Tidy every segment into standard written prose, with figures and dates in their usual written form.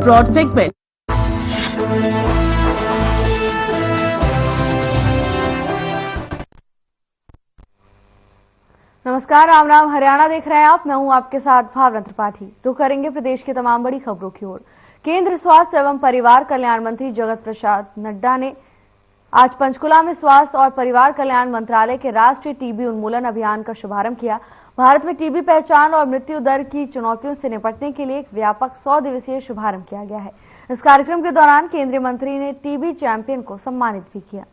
broad segment. नमस्कार, राम राम। हरियाणा देख रहे हैं आप। मैं हूं आपके साथ भावना त्रिपाठी। रुक करेंगे प्रदेश की तमाम बड़ी खबरों की ओर। केंद्र स्वास्थ्य एवं परिवार कल्याण मंत्री जगत प्रसाद नड्डा ने आज पंचकुला में स्वास्थ्य और परिवार कल्याण मंत्रालय के राष्ट्रीय टीबी उन्मूलन अभियान का शुभारंभ किया। भारत में टीबी पहचान और मृत्यु दर की चुनौतियों से निपटने के लिए एक व्यापक 100 दिवसीय शुभारंभ किया गया है। इस कार्यक्रम के दौरान केंद्रीय मंत्री ने टीबी चैंपियन को सम्मानित भी किया।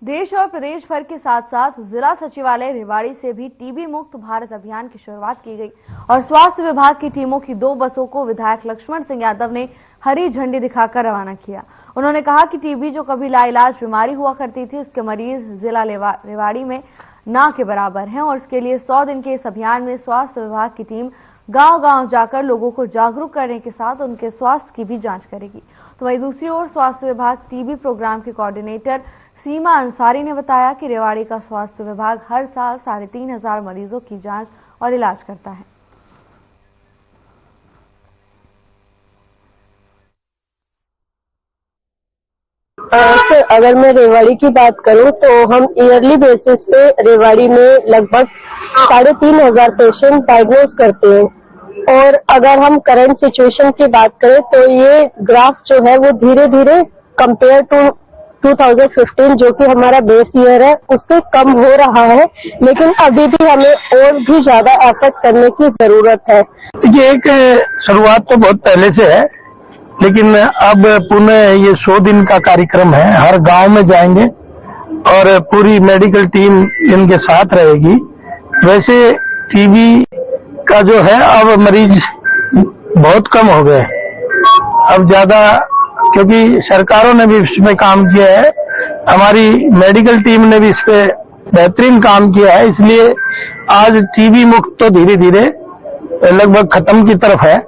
देश और प्रदेश भर के साथ साथ जिला सचिवालय रेवाड़ी से भी टीबी मुक्त भारत अभियान की शुरुआत की गई और स्वास्थ्य विभाग की टीमों की 2 बसों को विधायक लक्ष्मण सिंह यादव ने हरी झंडी दिखाकर रवाना किया। उन्होंने कहा कि टीबी जो कभी लाइलाज बीमारी हुआ करती थी, उसके मरीज जिला रेवाड़ी में ना के बराबर हैं और इसके लिए 100 दिन के इस अभियान में स्वास्थ्य विभाग की टीम गांव-गांव जाकर लोगों को जागरूक करने के साथ उनके स्वास्थ्य की भी जांच करेगी। तो वहीं दूसरी ओर स्वास्थ्य विभाग टीबी प्रोग्राम के कोऑर्डिनेटर सीमा अंसारी ने बताया कि रेवाड़ी का स्वास्थ्य विभाग हर साल 3500 मरीजों की जांच और इलाज करता है। सर, अगर मैं रेवाड़ी की बात करूं तो हम ईयरली बेसिस पे रेवाड़ी में लगभग 3500 पेशेंट डायग्नोज करते हैं और अगर हम करंट सिचुएशन की बात करें तो ये ग्राफ जो है वो धीरे धीरे कंपेयर टू 2015 जो कि हमारा बेस ईयर है उससे कम हो रहा है, लेकिन अभी भी हमें और भी ज्यादा एफर्ट करने की जरूरत है। ये एक शुरुआत तो बहुत पहले से है, लेकिन अब पुनः ये 100 दिन का कार्यक्रम है। हर गांव में जाएंगे और पूरी मेडिकल टीम इनके साथ रहेगी। वैसे टीबी का जो है अब मरीज बहुत कम हो गए, अब ज्यादा, क्योंकि सरकारों ने भी इसमें काम किया है, हमारी मेडिकल टीम ने भी इस पे बेहतरीन काम किया है, इसलिए आज टीबी मुक्त तो धीरे धीरे लगभग खत्म की तरफ है।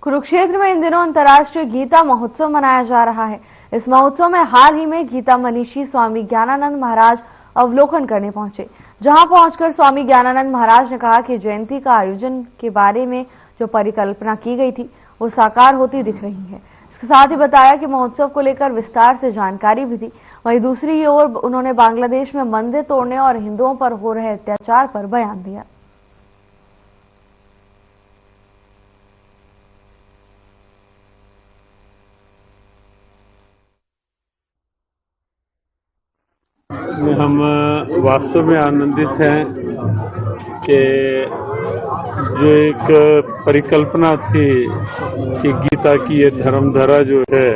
कुरुक्षेत्र में इन दिनों अंतर्राष्ट्रीय गीता महोत्सव मनाया जा रहा है। इस महोत्सव में हाल ही में गीता मनीषी स्वामी ज्ञानानंद महाराज अवलोकन करने पहुंचे। जहां पहुंचकर स्वामी ज्ञानानंद महाराज ने कहा कि जयंती का आयोजन के बारे में जो परिकल्पना की गई थी वो साकार होती दिख रही है। इसके साथ ही बताया कि महोत्सव को लेकर विस्तार से जानकारी भी दी। वहीं दूसरी ओर उन्होंने बांग्लादेश में मंदिर तोड़ने और हिंदुओं पर हो रहे अत्याचार पर बयान दिया। हम वास्तव में आनंदित हैं कि जो एक परिकल्पना थी कि गीता की ये धर्मधारा जो है,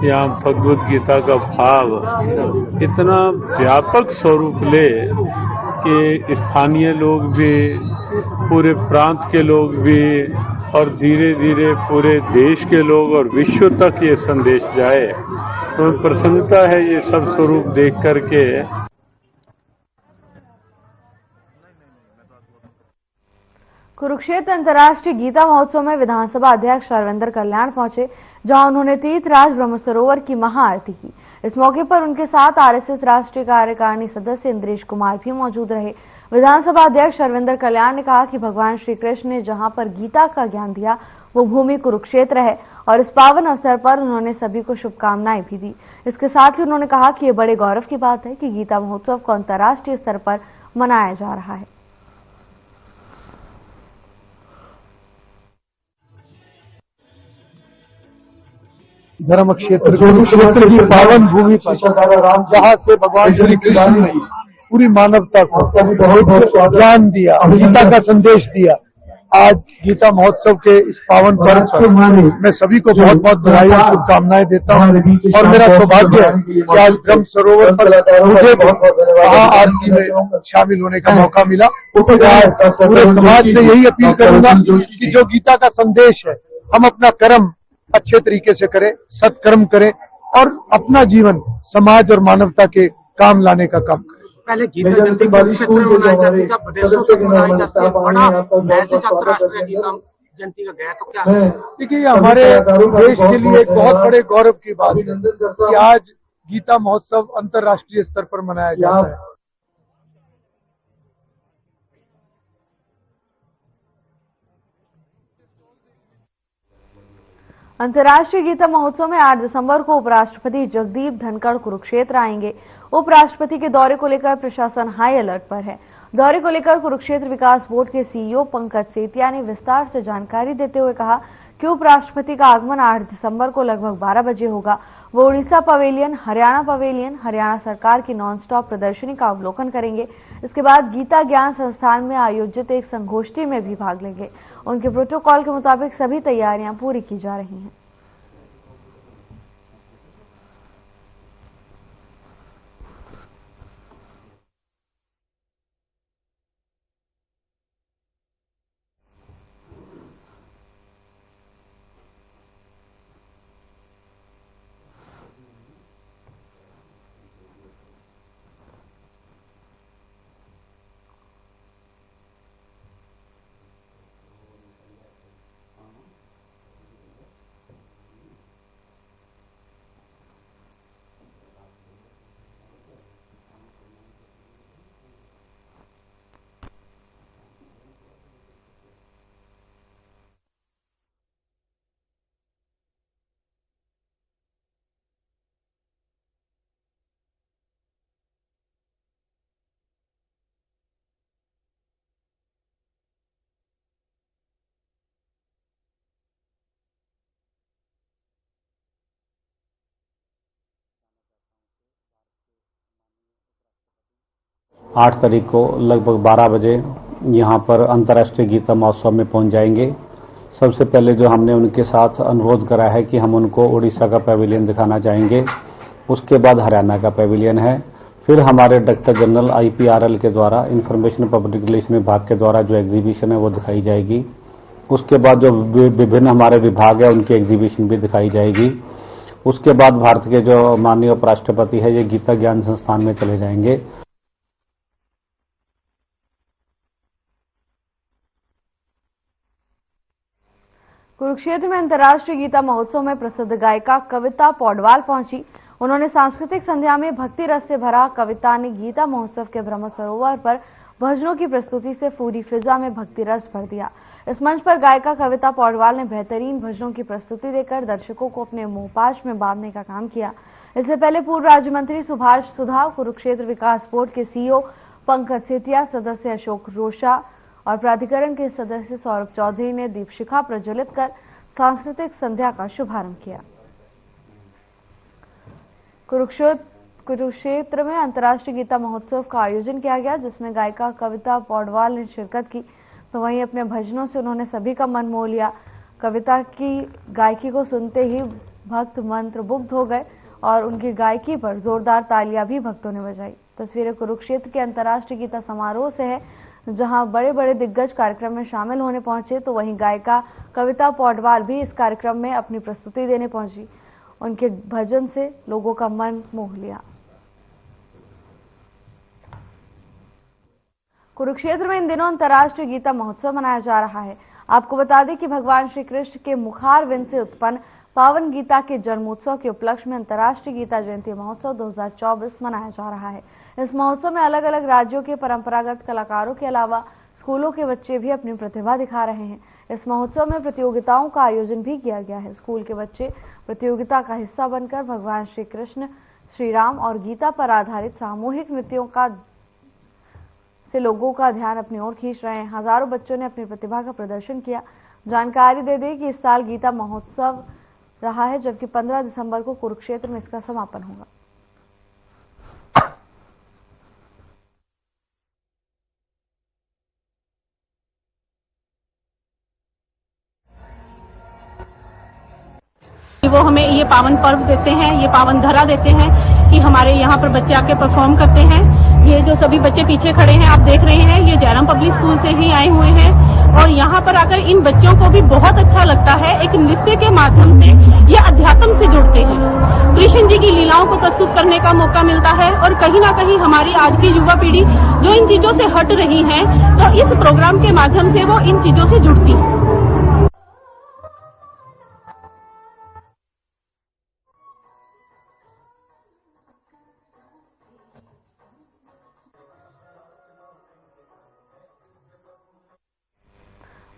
यहाँ भगवद गीता का भाव इतना व्यापक स्वरूप ले कि स्थानीय लोग भी, पूरे प्रांत के लोग भी और धीरे धीरे पूरे देश के लोग और विश्व तक ये संदेश जाए, तो प्रसन्नता है ये सब स्वरूप देख करके। कुरुक्षेत्र अंतर्राष्ट्रीय गीता महोत्सव में विधानसभा अध्यक्ष रविंद्र कल्याण पहुंचे, जहां उन्होंने तीर्थराज ब्रह्म सरोवर की महाआरती की। इस मौके पर उनके साथ आरएसएस राष्ट्रीय कार्यकारिणी सदस्य इंद्रेश कुमार भी मौजूद रहे। विधानसभा अध्यक्ष रविंद्र कल्याण ने कहा कि भगवान श्री कृष्ण ने जहां पर गीता का ज्ञान दिया वो भूमि कुरुक्षेत्र है और इस पावन अवसर पर उन्होंने सभी को शुभकामनाएं भी दी। इसके साथ ही उन्होंने कहा कि ये बड़े गौरव की बात है कि गीता महोत्सव को अंतर्राष्ट्रीय स्तर पर मनाया जा रहा है। धर्म क्षेत्र कुरुक्षेत्र की पावन भूमि पर जहाँ से भगवान श्री कृष्ण ने पूरी मानवता को ज्ञान दिया, गीता का संदेश दिया। आज गीता महोत्सव के इस पावन पर्व पर मैं सभी को बहुत बहुत बधाई और शुभकामनाएं देता हूँ और मेरा सौभाग्य है कि आज ब्रह्म सरोवर पर मुझे महाआरती में शामिल होने का मौका मिला। आज पूरे समाज से यही अपील करूंगा कि जो गीता का संदेश है, हम अपना कर्म अच्छे तरीके से करें, सत्कर्म करें और अपना जीवन समाज और मानवता के काम लाने का काम करें। पहले गीता जयंती कुरुक्षेत्र में मनाई जाती था, विदेशों तक मनाई जाती है, बड़ा ऐसे अंतर्राष्ट्रीय गीता जयंती का गया, तो क्या देखिए, ये हमारे देश के लिए एक बहुत बड़े गौरव की बात है कि आज गीता महोत्सव अंतर्राष्ट्रीय स्तर पर मनाया जाता है। अंतर्राष्ट्रीय गीता महोत्सव में 8 दिसंबर को उपराष्ट्रपति जगदीप धनखड़ कुरुक्षेत्र आएंगे। उपराष्ट्रपति के दौरे को लेकर प्रशासन हाई अलर्ट पर है। दौरे को लेकर कुरुक्षेत्र विकास बोर्ड के सीईओ पंकज सेतिया ने विस्तार से जानकारी देते हुए कहा कि उपराष्ट्रपति का आगमन 8 दिसंबर को लगभग 12 बजे होगा। वो उड़ीसा पवेलियन, हरियाणा सरकार की नॉन स्टॉप प्रदर्शनी का अवलोकन करेंगे। इसके बाद गीता ज्ञान संस्थान में आयोजित एक संगोष्ठी में भी भाग लेंगे। उनके प्रोटोकॉल के मुताबिक सभी तैयारियां पूरी की जा रही हैं। आठ तारीख को लगभग 12 बजे यहाँ पर अंतर्राष्ट्रीय गीता महोत्सव में पहुंच जाएंगे। सबसे पहले जो हमने उनके साथ अनुरोध करा है कि हम उनको उड़ीसा का पैविलियन दिखाना चाहेंगे, उसके बाद हरियाणा का पैविलियन है, फिर हमारे डायरेक्टर जनरल IPRL के द्वारा इंफॉर्मेशन पब्लिक रिलेशन विभाग के द्वारा जो एग्जीबिशन है वो दिखाई जाएगी। उसके बाद जो विभिन्न हमारे विभाग है उनकी एग्जीबिशन भी दिखाई जाएगी। उसके बाद भारत के जो माननीय उपराष्ट्रपति है ये गीता ज्ञान संस्थान में चले जाएंगे। कुरुक्षेत्र में अंतर्राष्ट्रीय गीता महोत्सव में प्रसिद्ध गायिका कविता पौडवाल पहुंची। उन्होंने सांस्कृतिक संध्या में भक्ति रस से भरा कविता ने गीता महोत्सव के ब्रह्म सरोवर पर भजनों की प्रस्तुति से पूरी फिजा में भक्ति रस भर दिया। इस मंच पर गायिका कविता पौडवाल ने बेहतरीन भजनों की प्रस्तुति देकर दर्शकों को अपने मोहपाश में बांधने का काम किया। इससे पहले पूर्व राज्य मंत्री सुभाष सुधा, कुरुक्षेत्र विकास बोर्ड के सीईओ पंकज सेतिया, सदस्य अशोक रोशा और प्राधिकरण के सदस्य सौरभ चौधरी ने दीपशिखा प्रज्वलित कर सांस्कृतिक संध्या का शुभारंभ किया। कुरुक्षेत्र में अंतर्राष्ट्रीय गीता महोत्सव का आयोजन किया गया, जिसमें गायिका कविता पौडवाल ने शिरकत की। तो वहीं अपने भजनों से उन्होंने सभी का मन मोह लिया। कविता की गायकी को सुनते ही भक्त मंत्रमुग्ध हो गए और उनकी गायकी पर जोरदार तालियां भी भक्तों ने बजाई। तस्वीरें कुरुक्षेत्र के अंतर्राष्ट्रीय गीता समारोह से है, जहां बड़े बड़े दिग्गज कार्यक्रम में शामिल होने पहुंचे, तो वहीं गायिका कविता पौडवाल भी इस कार्यक्रम में अपनी प्रस्तुति देने पहुंची। उनके भजन से लोगों का मन मोह लिया। कुरुक्षेत्र में इन दिनों अंतर्राष्ट्रीय गीता महोत्सव मनाया जा रहा है। आपको बता दें कि भगवान श्री कृष्ण के मुखार विंद से उत्पन्न पावन गीता के जन्मोत्सव के उपलक्ष्य में अंतर्राष्ट्रीय गीता जयंती महोत्सव 2024 मनाया जा रहा है। इस महोत्सव में अलग अलग राज्यों के परंपरागत कलाकारों के अलावा स्कूलों के बच्चे भी अपनी प्रतिभा दिखा रहे हैं। इस महोत्सव में प्रतियोगिताओं का आयोजन भी किया गया है। स्कूल के बच्चे प्रतियोगिता का हिस्सा बनकर भगवान श्री कृष्ण, श्री राम और गीता पर आधारित सामूहिक नृत्यों से लोगों का ध्यान अपनी ओर खींच रहे हैं। हजारों बच्चों ने अपनी प्रतिभा का प्रदर्शन किया। जानकारी दे दें कि इस साल गीता महोत्सव रहा है, जबकि 15 दिसंबर को कुरुक्षेत्र में इसका समापन होगा। वो हमें ये पावन पर्व देते हैं, ये पावन धरा देते हैं कि हमारे यहाँ पर बच्चे आके परफॉर्म करते हैं। ये जो सभी बच्चे पीछे खड़े हैं आप देख रहे हैं, ये जयराम पब्लिक स्कूल से ही आए हुए हैं और यहाँ पर आकर इन बच्चों को भी बहुत अच्छा लगता है। एक नृत्य के माध्यम से ये अध्यात्म से जुड़ते हैं, कृष्ण जी की लीलाओं को प्रस्तुत करने का मौका मिलता है और कहीं ना कहीं हमारी आज की युवा पीढ़ी जो इन चीजों से हट रही है तो इस प्रोग्राम के माध्यम से वो इन चीजों से जुड़ती है।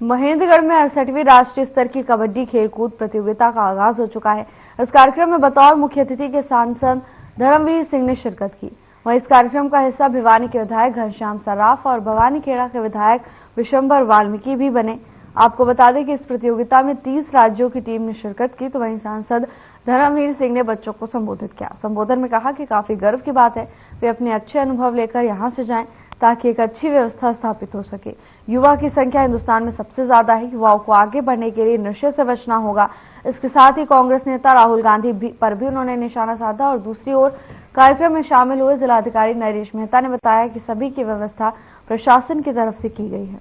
महेंद्रगढ़ में 68वीं राष्ट्रीय स्तर की कबड्डी खेलकूद प्रतियोगिता का आगाज हो चुका है। इस कार्यक्रम में बतौर मुख्य अतिथि के सांसद धर्मवीर सिंह ने शिरकत की। वहीं इस कार्यक्रम का हिस्सा भिवानी के विधायक घनश्याम सर्राफ और भवानीखेड़ा के विधायक विशंबर वाल्मीकि भी बने। आपको बता दें कि इस प्रतियोगिता में 30 राज्यों की टीम ने शिरकत की। तो वहीं सांसद धर्मवीर सिंह ने बच्चों को संबोधित किया। संबोधन में कहा कि काफी गर्व की बात है, वे अपने अच्छे अनुभव लेकर यहां से जाएं ताकि एक अच्छी व्यवस्था स्थापित हो सके। युवा की संख्या हिंदुस्तान में सबसे ज्यादा है। युवाओं को आगे बढ़ने के लिए नशे से बचना होगा। इसके साथ ही कांग्रेस नेता राहुल गांधी पर भी उन्होंने निशाना साधा। और दूसरी ओर कार्यक्रम में शामिल हुए जिलाधिकारी नरेश मेहता ने बताया कि सभी की व्यवस्था प्रशासन की तरफ से की गई है।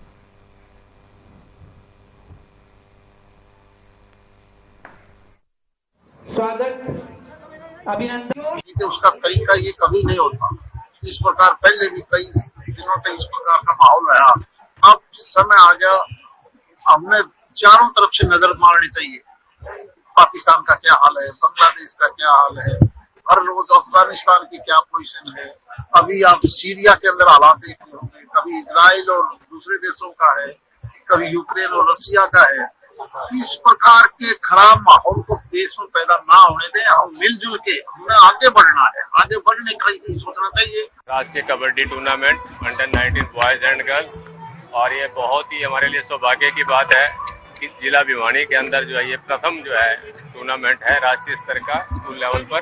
स्वागत, अभिनंदन। उसका तरीका ये कभी नहीं होता। इस प्रकार पहले भी कई दिनों तक इस प्रकार का माहौल रहा। अब समय आ गया, हमने चारों तरफ से नजर मारनी चाहिए। पाकिस्तान का क्या हाल है, बांग्लादेश का क्या हाल है, हर रोज अफगानिस्तान की क्या पोजीशन है। अभी आप सीरिया के अंदर हालात देख रहे होंगे, कभी इजराइल और दूसरे देशों का है, कभी यूक्रेन और रसिया का है। इस प्रकार के खराब माहौल को देश में पैदा ना होने दें। हम मिलजुल के हमें आगे बढ़ना है, आगे बढ़ने का ही सोचना चाहिए। राष्ट्रीय kabaddi tournament under 19 boys and girls, और ये बहुत ही हमारे लिए सौभाग्य की बात है कि जिला भिवानी के अंदर जो है ये प्रथम जो है टूर्नामेंट है राष्ट्रीय स्तर का स्कूल लेवल पर।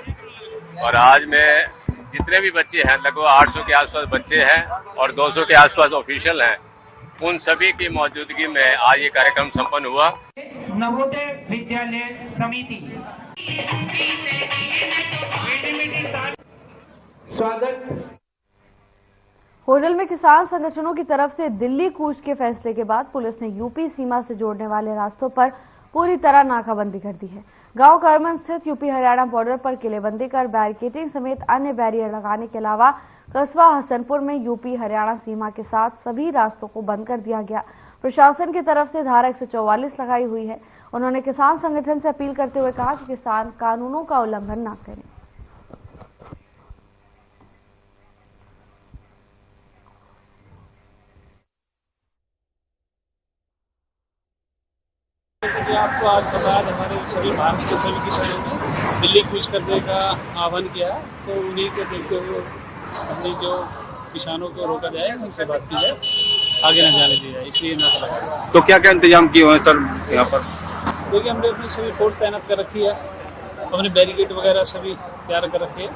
और आज में जितने भी बच्चे हैं, लगभग 800 के आसपास बच्चे हैं और 200 के आसपास ऑफिशियल हैं, उन सभी की मौजूदगी में आज ये कार्यक्रम संपन्न हुआ। नवोदय विद्यालय समिति स्वागत। होडल में किसान संगठनों की तरफ से दिल्ली कूच के फैसले के बाद पुलिस ने यूपी सीमा से जोड़ने वाले रास्तों पर पूरी तरह नाकाबंदी कर दी है। गांव करमन स्थित यूपी हरियाणा बॉर्डर पर किलेबंदी कर बैरिकेडिंग समेत अन्य बैरियर लगाने के अलावा कस्बा हसनपुर में यूपी हरियाणा सीमा के साथ सभी रास्तों को बंद कर दिया गया। प्रशासन की तरफ से धारा 144 लगाई हुई है। उन्होंने किसान संगठन से अपील करते हुए कहा कि किसान कानूनों का उल्लंघन न करें। जैसे कि आपको आज बताया, हमारे सभी भारत के सभी किसानों ने दिल्ली कूच करने का आह्वान किया है, तो उन्हीं को देखते हुए अपनी जो किसानों को रोका जाए, उनसे बात की जाए, आगे न जाने दी जाए, इसलिए नाका लगाया। तो क्या क्या इंतजाम किए हुए हैं सर यहाँ पर? देखिए, हमने अपनी सभी फोर्स तैनात कर रखी है, अपने बैरिकेड वगैरह सभी तैयार कर रखे हैं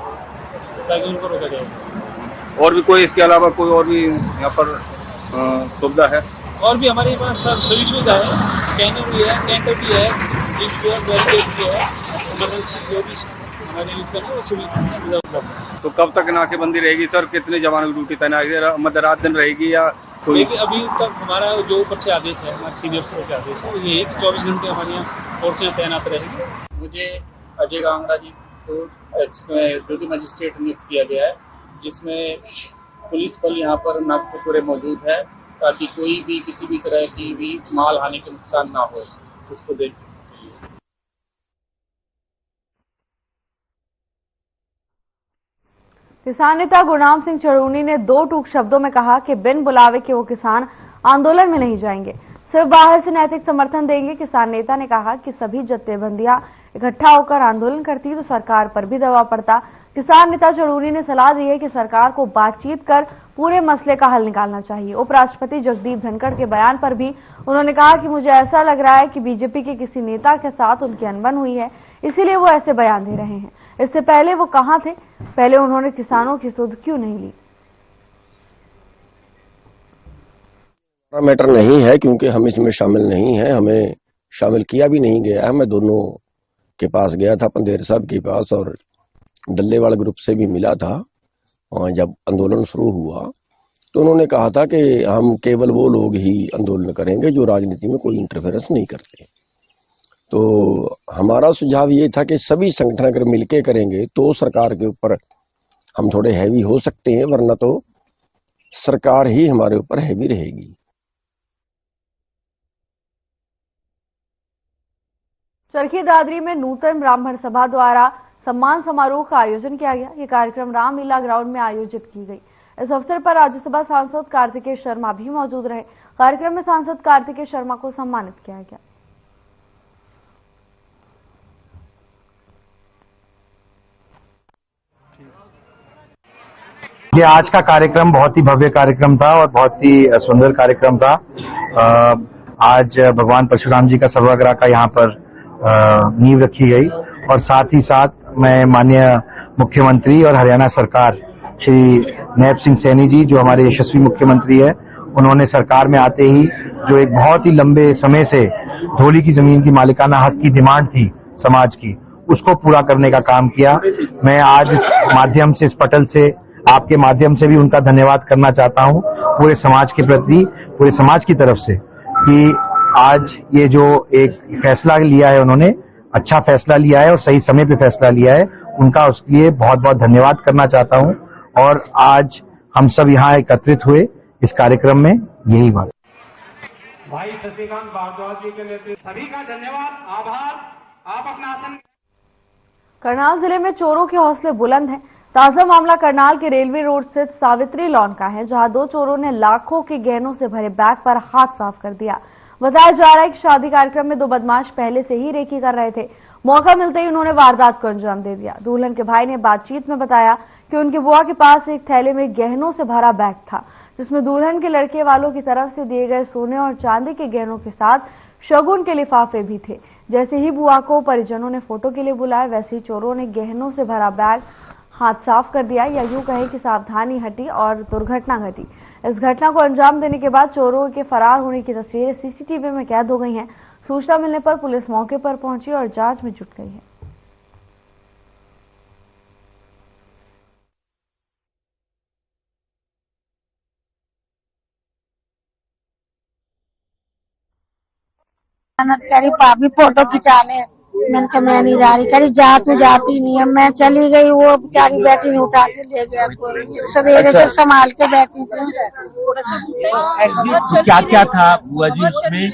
ताकि उनको रोका जाए। और भी कोई इसके अलावा कोई और भी यहाँ पर सुविधा है? और भी हमारे पास सभी सुविधा है, कैनर भी है, कैंटर भी है, बैरिकेड भी है, इमरजेंसी जो भी हमारे यूज करना वो सभी सुविधा उपलब्ध है। तो कब तक नाकेबंदी रहेगी सर? कितने जवानों की ड्यूटी तैनात मध्य रात दिन रहेगी या कोई? अभी तक हमारा जो ऊपर से आदेश है, हमारे सीनियर अफसरों के आदेश है, ये 24 घंटे हमारे यहाँ फोर्सें तैनात रहेगी। मुझे अजय गांगा जी को ड्यूटी मजिस्ट्रेट नियुक्त किया गया है, जिसमें पुलिस बल यहाँ पर नागपुर पूरे मौजूद है ताकि कोई भी किसी भी तरह की भी माल हानि का नुकसान ना हो, उसको देख। किसान नेता गुरनाम सिंह चढ़ूनी ने 2 टूक शब्दों में कहा कि बिन बुलावे के वो किसान आंदोलन में नहीं जाएंगे, सिर्फ बाहर से नैतिक समर्थन देंगे। किसान नेता ने कहा कि सभी जत्थेबंदियां इकट्ठा होकर आंदोलन करती तो सरकार पर भी दबाव पड़ता। किसान नेता चढ़ूनी ने सलाह दी है कि सरकार को बातचीत कर पूरे मसले का हल निकालना चाहिए। उपराष्ट्रपति जगदीप धनखड़ के बयान पर भी उन्होंने कहा कि मुझे ऐसा लग रहा है कि बीजेपी के किसी नेता के साथ उनकी अनबन हुई है, इसीलिए वो ऐसे बयान दे रहे हैं। इससे पहले वो कहां थे? पहले उन्होंने किसानों की सुध क्यों नहीं ली? मैटर नहीं है क्योंकि हम इसमें शामिल नहीं है, हमें शामिल किया भी नहीं गया है। मैं दोनों के पास गया था, पंदेर साहब के पास, और डल्लेवाल ग्रुप से भी मिला था। वहाँ जब आंदोलन शुरू हुआ तो उन्होंने कहा था कि हम केवल वो लोग ही आंदोलन करेंगे जो राजनीति में कोई इंटरफेरेंस नहीं करते। तो हमारा सुझाव ये था कि सभी संगठन अगर मिलके करेंगे तो सरकार के ऊपर हम थोड़े हैवी हो सकते हैं, वरना तो सरकार ही हमारे ऊपर हैवी रहेगी। चरखी दादरी में नूतन ब्राह्मण सभा द्वारा सम्मान समारोह का आयोजन किया गया। ये कार्यक्रम रामलीला ग्राउंड में आयोजित की गई। इस अवसर पर राज्यसभा सांसद कार्तिकेय शर्मा भी मौजूद रहे। कार्यक्रम में सांसद कार्तिकेय शर्मा को सम्मानित किया गया। ये आज का कार्यक्रम बहुत ही भव्य कार्यक्रम था और बहुत ही सुंदर कार्यक्रम था। आज भगवान परशुराम जी का सर्वाग्रह का यहाँ पर नींव रखी गई और साथ ही साथ मैं माननीय मुख्यमंत्री और हरियाणा सरकार श्री नैब सिंह सैनी जी, जो हमारे यशस्वी मुख्यमंत्री है, उन्होंने सरकार में आते ही जो एक बहुत ही लंबे समय से धौली की जमीन की मालिकाना हक की डिमांड थी समाज की, उसको पूरा करने का काम किया। मैं आज इस माध्यम से, इस पटल से, आपके माध्यम से भी उनका धन्यवाद करना चाहता हूं पूरे समाज के प्रति, पूरे समाज की तरफ से, कि आज ये जो एक फैसला लिया है उन्होंने, अच्छा फैसला लिया है और सही समय पे फैसला लिया है, उनका उसके लिए बहुत बहुत धन्यवाद करना चाहता हूं। और आज हम सब यहाँ एकत्रित हुए इस कार्यक्रम में, यही बात। भाई शशिकांत भारद्वाज जी के नेतृत्व, सभी का धन्यवाद, आभार। आप अपना आसन। करनाल जिले में चोरों के हौसले बुलंद हैं। ताजा मामला करनाल के रेलवे रोड स्थित सावित्री लॉन का है, जहां 2 चोरों ने लाखों के गहनों से भरे बैग पर हाथ साफ कर दिया। बताया जा रहा है कि शादी कार्यक्रम में 2 बदमाश पहले से ही रेकी कर रहे थे। मौका मिलते ही उन्होंने वारदात को अंजाम दे दिया। दुल्हन के भाई ने बातचीत में बताया कि उनकी बुआ के पास एक थैले में गहनों से भरा बैग था, जिसमें दुल्हन के लड़के वालों की तरफ से दिए गए सोने और चांदी के गहनों के साथ शगुन के लिफाफे भी थे। जैसे ही बुआ को परिजनों ने फोटो के लिए बुलाया, वैसे ही चोरों ने गहनों से भरा बैग हाथ साफ कर दिया, या यूं कहे कि सावधानी हटी और दुर्घटना घटी। इस घटना को अंजाम देने के बाद चोरों के फरार होने की तस्वीरें सीसीटीवी में कैद हो गई हैं। सूचना मिलने पर पुलिस मौके पर पहुंची और जांच में जुट गई है। करी भाभी फोटो खिंचाने, मैंने कहा मैं नहीं जा रही। करी जा, तू जाती नहीं है। मैं चली गई, वो बेचारी बेटी उठा के ले गया। सवेरे से संभाल के बैठी थी। क्या क्या था बुआ जी उसमें?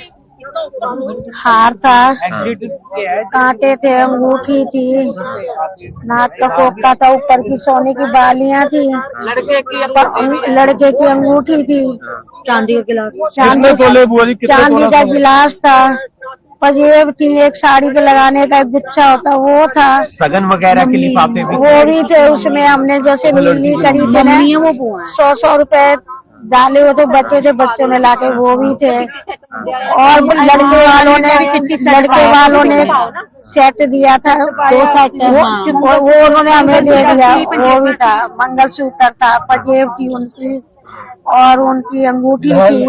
हार था, कांटे थे, अंगूठी थी, नाक का कोका था, ऊपर की सोने की बालियां थी, लड़के की अंगूठी थी, चांदी का गिलास, चांदी का गिलास था, पजेब थी, एक साड़ी पे लगाने का एक गुच्छा होता वो था, सगन वगैरह के लिफाफे भी वो भी थे उसमें। हमने जैसे नीली करी थी ना, 100 रुपए डाले हुए थे, बच्चे थे, बच्चों ने लाके वो भी थे। और लड़के वालों ने सेट दिया था, 2 सेट, वो उन्होंने हमें दे दिया, वो भी था। मंगलसूत्र था, पजेब थी उनकी, और उनकी अंगूठी थी,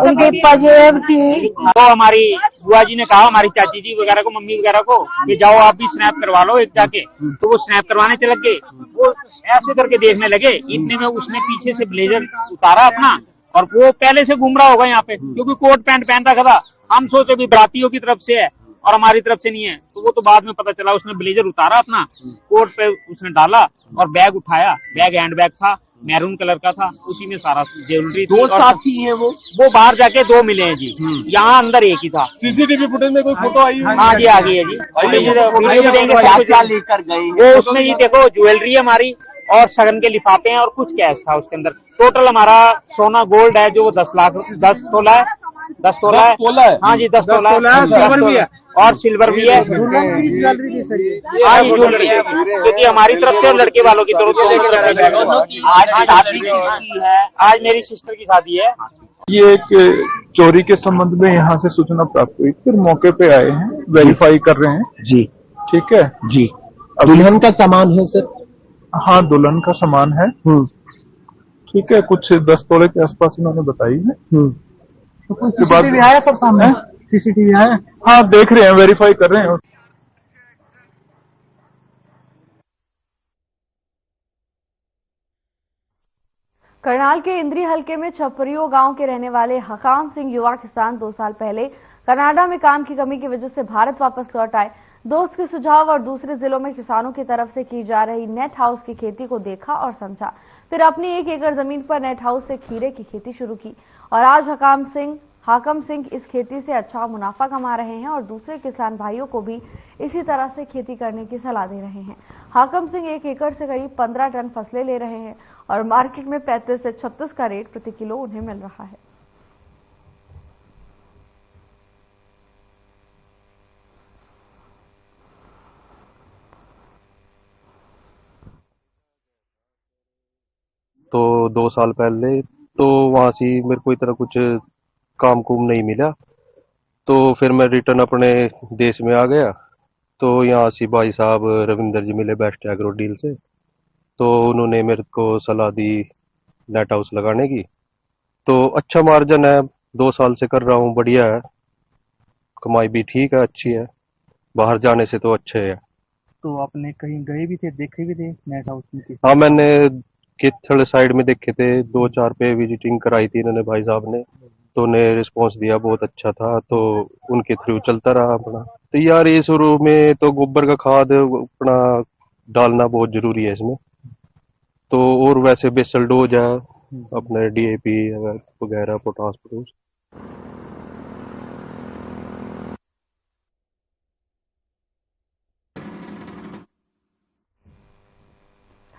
उनकी पजेब थी। तो हमारी बुआ जी ने कहा हमारी चाची जी वगैरह को, मम्मी वगैरह को, कि जाओ आप भी स्नैप करवा लो एक जाके। तो वो स्नैप करवाने चले गए, वो ऐसे करके देखने लगे। इतने में उसने पीछे से ब्लेजर उतारा अपना, और वो पहले से घूम रहा होगा यहाँ पे, क्योंकि कोट पैंट पहन रखा था। हम सोचे भी बरातियों की तरफ से है और हमारी तरफ से नहीं है, तो वो तो बाद में पता चला। उसने ब्लेजर उतारा अपना, कोट पे उसने डाला और बैग उठाया। बैग हैंड बैग था, मैरून कलर का था, उसी में सारा ज्वेलरी। 2 साथी हैं वो बाहर जाके 2 मिले हैं जी, यहाँ अंदर एक ही था। सीसीटीवी फुटेज में कोई फोटो आई? हाँ जी, आ गई है जी। क्या लेकर गए वो? उसमें जी देखो ज्वेलरी हमारी और सगन के लिफाफे हैं और कुछ कैश था उसके अंदर। टोटल हमारा सोना गोल्ड है जो 10 तोला है। 10 तोला है, हाँ जी, 10 तोला है, सिल्वर भी है और सिल्वर भी है। हाँ जी, ज्वेलरी है, क्योंकि हमारी तरफ से और लड़के वालों की तरफ से। आज मेरी सिस्टर की शादी है। ये एक चोरी के संबंध में यहाँ से सूचना प्राप्त हुई, फिर मौके पे आए हैं, वेरीफाई कर रहे हैं जी। ठीक है जी। दुल्हन का सामान है सर? हाँ, दुल्हन का सामान है। ठीक है, कुछ 10 तोले के आसपास इन्होंने बताई है। सीसीटीवी आया सब सामने? सीसीटीवी आया? हाँ, देख रहे हैं, वेरीफाई कर रहे हैं। करनाल के इंद्री हलके में छपरियो गांव के रहने वाले हकाम सिंह युवा किसान 2 साल पहले कनाडा में काम की कमी की वजह से भारत वापस लौट आए। दोस्त के सुझाव और दूसरे जिलों में किसानों की तरफ से की जा रही नेट हाउस की खेती को देखा और समझा, फिर अपनी 1 एकड़ जमीन पर नेट हाउस से खीरे की खेती शुरू की और आज हाकम सिंह इस खेती से अच्छा मुनाफा कमा रहे हैं और दूसरे किसान भाइयों को भी इसी तरह से खेती करने की सलाह दे रहे हैं। हाकम सिंह 1 एकड़ से करीब 15 टन फसलें ले रहे हैं और मार्केट में 35 से 36 का रेट प्रति किलो उन्हें मिल रहा है। तो 2 साल पहले तो वहां से मेरे को इतना कुछ काम कुम नहीं मिला, तो फिर मैं रिटर्न अपने देश में आ गया। तो यहाँ से भाई साहब रविंदर जी मिले बेस्ट एग्रो डील से, तो उन्होंने मेरे को सलाह दी नेट हाउस लगाने की। तो अच्छा मार्जिन है, 2 साल से कर रहा हूँ, बढ़िया है, कमाई भी ठीक है, अच्छी है, बाहर जाने से तो अच्छे है। तो आपने कहीं गए भी थे, देखे भी थे नेट हाउस में? हाँ, मैंने केथल साइड में देखे थे, 2-4 पे विजिटिंग कराई थी इन्होंने भाई साहब ने, तो उन्हें रिस्पांस दिया, बहुत अच्छा था, तो उनके थ्रू चलता रहा अपना। तो यार ये शुरू में तो गोबर का खाद अपना डालना बहुत जरूरी है इसमें, तो और वैसे बेसल डोज है अपने DAP वगैरह, पोटास पोटूस।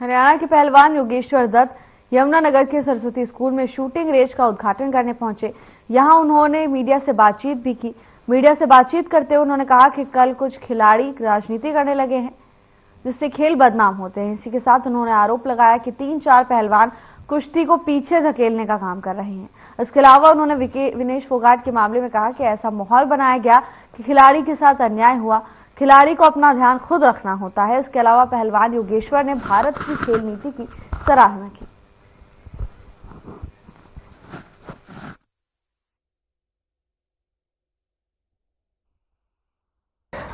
हरियाणा के पहलवान योगेश्वर दत्त यमुनानगर के सरस्वती स्कूल में शूटिंग रेंज का उद्घाटन करने पहुंचे। यहां उन्होंने मीडिया से बातचीत भी की। मीडिया से बातचीत करते हुए उन्होंने कहा कि कल कुछ खिलाड़ी राजनीति करने लगे हैं जिससे खेल बदनाम होते हैं। इसी के साथ उन्होंने आरोप लगाया कि 3-4 पहलवान कुश्ती को पीछे धकेलने का काम कर रहे हैं। इसके अलावा उन्होंने विनेश फोगाट के मामले में कहा कि ऐसा माहौल बनाया गया कि खिलाड़ी के साथ अन्याय हुआ, खिलाड़ी को अपना ध्यान खुद रखना होता है। इसके अलावा पहलवान योगेश्वर ने भारत की खेल नीति की सराहना की।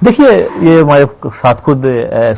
देखिए, ये हमारे साथ खुद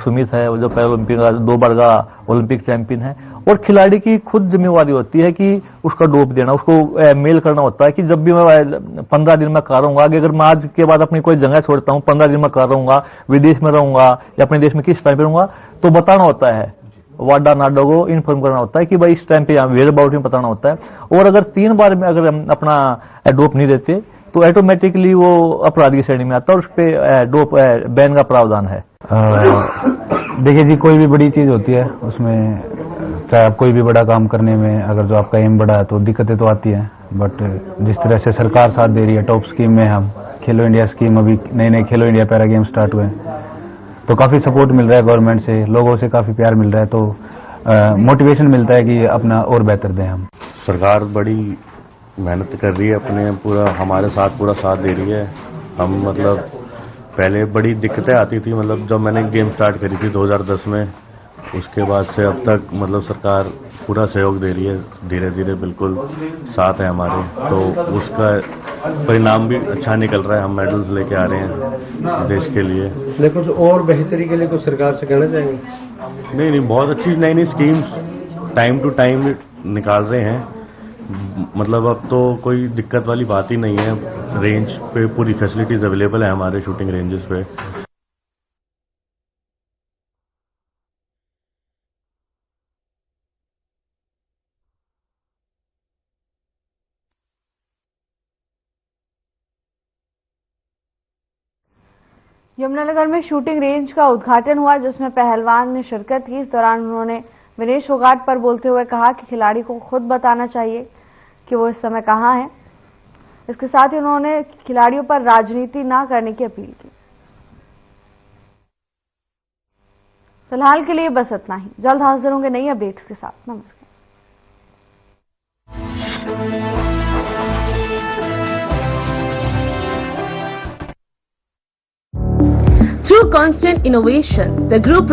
सुमित है, जो पहले ओलंपिक 2 बार का ओलंपिक चैंपियन है, और खिलाड़ी की खुद जिम्मेवारी होती है कि उसका डोप देना, उसको मेल करना होता है कि जब भी मैं 15 दिन में कर रहूंगा, अगर मैं आज के बाद अपनी कोई जगह छोड़ता हूँ, 15 दिन में कर रहूंगा, विदेश में रहूंगा या अपने देश में किस टाइम पे रहूंगा, तो बताना होता है, वाडा नाडो को इन्फॉर्म करना होता है कि भाई इस टाइम पे यहाँ वेयर अबाउट में बताना होता है। और अगर 3 बार में अगर हम अपना डोप नहीं देते तो ऑटोमेटिकली वो अपराध की श्रेणी में आता है और उस पर डोप बैन का प्रावधान है। देखिए जी, कोई भी बड़ी चीज होती है उसमें, चाहे आप कोई भी बड़ा काम करने में अगर जो आपका एम बड़ा है तो दिक्कतें तो आती हैं, बट जिस तरह से सरकार साथ दे रही है, टॉप स्कीम में हम खेलो इंडिया स्कीम, अभी नए खेलो इंडिया पैरा गेम स्टार्ट हुए, तो काफी सपोर्ट मिल रहा है गवर्नमेंट से, लोगों से काफी प्यार मिल रहा है, तो मोटिवेशन मिलता है कि अपना और बेहतर दें हम। सरकार बड़ी मेहनत कर रही है, अपने पूरा हमारे साथ पूरा साथ दे रही है। हम मतलब पहले बड़ी दिक्कतें आती थी, मतलब जब मैंने गेम स्टार्ट करी थी 2010 में, उसके बाद से अब तक मतलब सरकार पूरा सहयोग दे रही है, धीरे धीरे बिल्कुल साथ है हमारे, तो उसका परिणाम भी अच्छा निकल रहा है। हम मेडल्स लेके आ रहे हैं देश के लिए। लेकिन और बेहतरी के लिए कुछ सरकार से कहना चाहेंगे? नहीं, बहुत अच्छी नई स्कीम्स टाइम टू टाइम निकाल रहे हैं, मतलब अब तो कोई दिक्कत वाली बात ही नहीं है। रेंज पे पूरी फैसिलिटीज अवेलेबल है हमारे शूटिंग रेंजेस पे। यमुनानगर में शूटिंग रेंज का उद्घाटन हुआ जिसमें पहलवान ने शिरकत की। इस दौरान उन्होंने विनेश फोगाट पर बोलते हुए कहा कि खिलाड़ी को खुद बताना चाहिए कि वो इस समय कहां है। इसके साथ ही उन्होंने खिलाड़ियों पर राजनीति ना करने की अपील की। फिलहाल के लिए बस इतना ही, जल्द हाजिर होंगे नई अपडेट्स के साथ। नमस्कार। Through constant innovation, the group